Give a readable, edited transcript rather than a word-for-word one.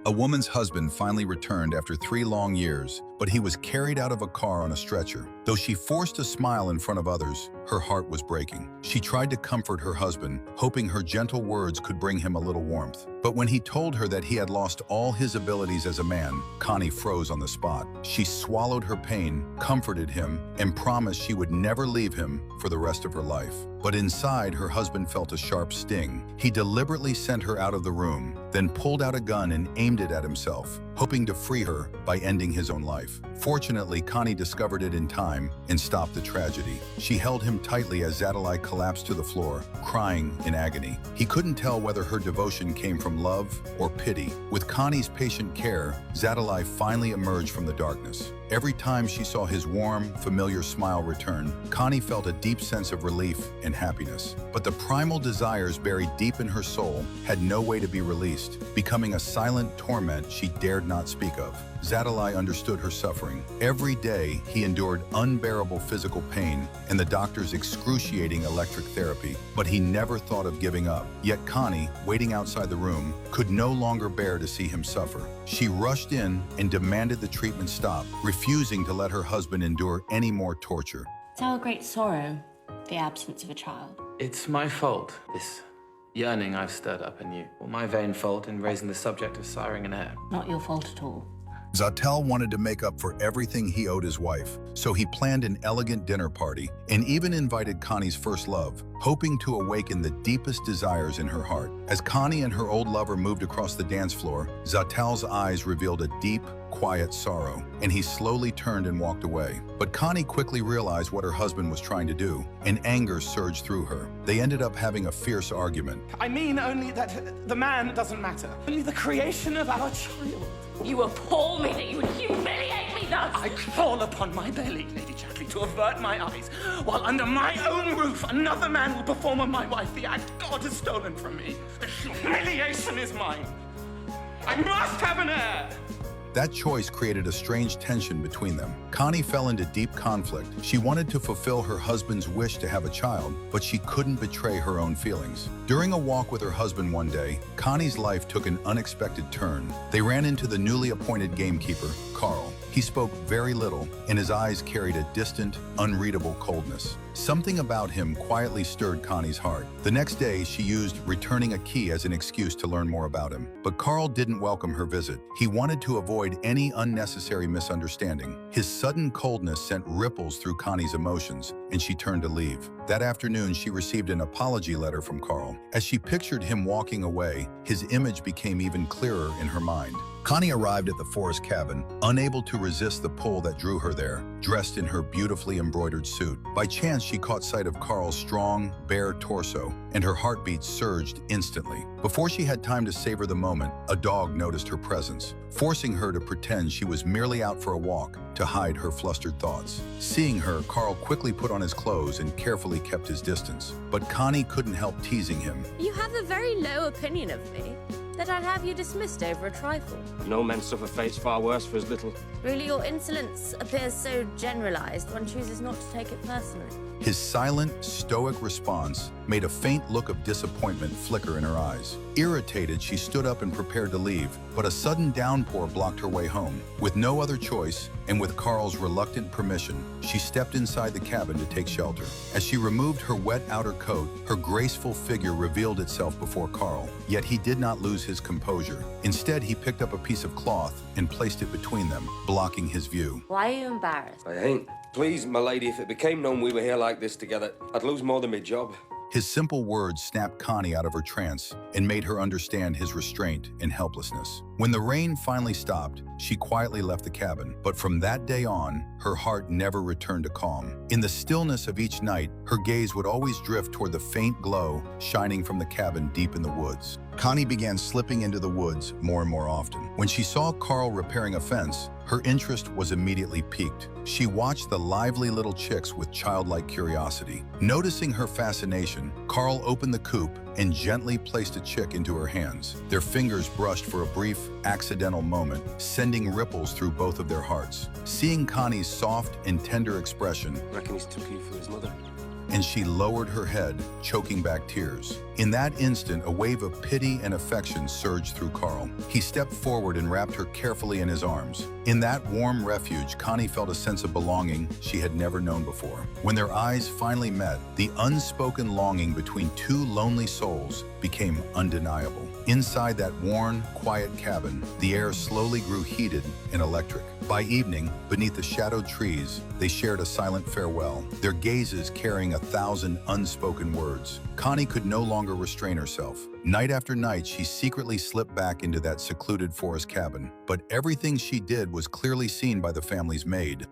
A woman's husband finally returned after 3 long years, but he was carried out of a car on a stretcher. Though she forced a smile in front of others, her heart was breaking. She tried to comfort her husband, hoping her gentle words could bring him a little warmth. But when he told her that he had lost all his abilities as a man, Connie froze on the spot. She swallowed her pain, comforted him, and promised she would never leave him for the rest of her life. But inside, her husband felt a sharp sting. He deliberately sent her out of the room, then pulled out a gun and aimed it at himself, hoping to free her by ending his own life. Fortunately, Connie discovered it in time and stopped the tragedy. She held him tightly as Chatterley collapsed to the floor, crying in agony. He couldn't tell whether her devotion came from love or pity. With Connie's patient care, Chatterley finally emerged from the darkness. Every time she saw his warm, familiar smile return, Connie felt a deep sense of relief and happiness. But the primal desires buried deep in her soul had no way to be released, becoming a silent torment she dared not speak of. Chatterley understood her suffering. Every day, he endured unbearable physical pain and the doctor's excruciating electric therapy, but he never thought of giving up. Yet Connie, waiting outside the room, could no longer bear to see him suffer. She rushed in and demanded the treatment stop, refusing to let her husband endure any more torture. It's our great sorrow, the absence of a child. It's my fault, this yearning I've stirred up in you. Or my vain fault in raising the subject of siring an heir. Not your fault at all. Chatterley wanted to make up for everything he owed his wife, so he planned an elegant dinner party and even invited Connie's first love, hoping to awaken the deepest desires in her heart. As Connie and her old lover moved across the dance floor, Chatterley's eyes revealed a deep, quiet sorrow, and he slowly turned and walked away. But Connie quickly realized what her husband was trying to do, and anger surged through her. They ended up having a fierce argument. I mean only that the man doesn't matter, only the creation of our child. You appall me that you would humiliate me thus! I crawl upon my belly, Lady Chatterley, to avert my eyes, while under my own roof another man will perform on my wife the act God has stolen from me. The humiliation is mine. I must have an heir! That choice created a strange tension between them. Connie fell into deep conflict. She wanted to fulfill her husband's wish to have a child, but she couldn't betray her own feelings. During a walk with her husband one day, Connie's life took an unexpected turn. They ran into the newly appointed gamekeeper, Carl. He spoke very little, and his eyes carried a distant, unreadable coldness. Something about him quietly stirred Connie's heart. The next day, she used returning a key as an excuse to learn more about him. But Carl didn't welcome her visit. He wanted to avoid any unnecessary misunderstanding. His sudden coldness sent ripples through Connie's emotions, and she turned to leave. That afternoon, she received an apology letter from Carl. As she pictured him walking away, his image became even clearer in her mind. Connie arrived at the forest cabin, unable to resist the pull that drew her there, dressed in her beautifully embroidered suit. By chance, she caught sight of Carl's strong, bare torso, and her heartbeat surged instantly. Before she had time to savor the moment, a dog noticed her presence, forcing her to pretend she was merely out for a walk to hide her flustered thoughts. Seeing her, Carl quickly put on his clothes and carefully kept his distance. But Connie couldn't help teasing him. You have a very low opinion of me, that I'd have you dismissed over a trifle. No men suffer fates far worse for as little. Really, your insolence appears so generalized, one chooses not to take it personally. His silent, stoic response made a faint look of disappointment flicker in her eyes. Irritated, she stood up and prepared to leave, but a sudden downpour blocked her way home. With no other choice, and with Carl's reluctant permission, she stepped inside the cabin to take shelter. As she removed her wet outer coat, her graceful figure revealed itself before Carl. Yet he did not lose his composure. Instead, he picked up a piece of cloth and placed it between them, blocking his view. Why are you embarrassed? I ain't. Please, my lady, if it became known we were here like this together, I'd lose more than my job. His simple words snapped Connie out of her trance and made her understand his restraint and helplessness. When the rain finally stopped, she quietly left the cabin, but from that day on, her heart never returned to calm. In the stillness of each night, her gaze would always drift toward the faint glow shining from the cabin deep in the woods. Connie began slipping into the woods more and more often. When she saw Carl repairing a fence, her interest was immediately piqued. She watched the lively little chicks with childlike curiosity. Noticing her fascination, Carl opened the coop and gently placed a chick into her hands. Their fingers brushed for a brief, accidental moment, sending ripples through both of their hearts. Seeing Connie's soft and tender expression, Reckon he's took you for his mother. and she lowered her head, choking back tears. In that instant, a wave of pity and affection surged through Carl. He stepped forward and wrapped her carefully in his arms. In that warm refuge, Connie felt a sense of belonging she had never known before. When their eyes finally met, the unspoken longing between two lonely souls became undeniable. Inside that worn, quiet cabin, the air slowly grew heated and electric. By evening, beneath the shadowed trees, they shared a silent farewell, their gazes carrying 1,000 unspoken words. Connie could no longer restrain herself. Night after night, she secretly slipped back into that secluded forest cabin, but everything she did was clearly seen by the family's maid.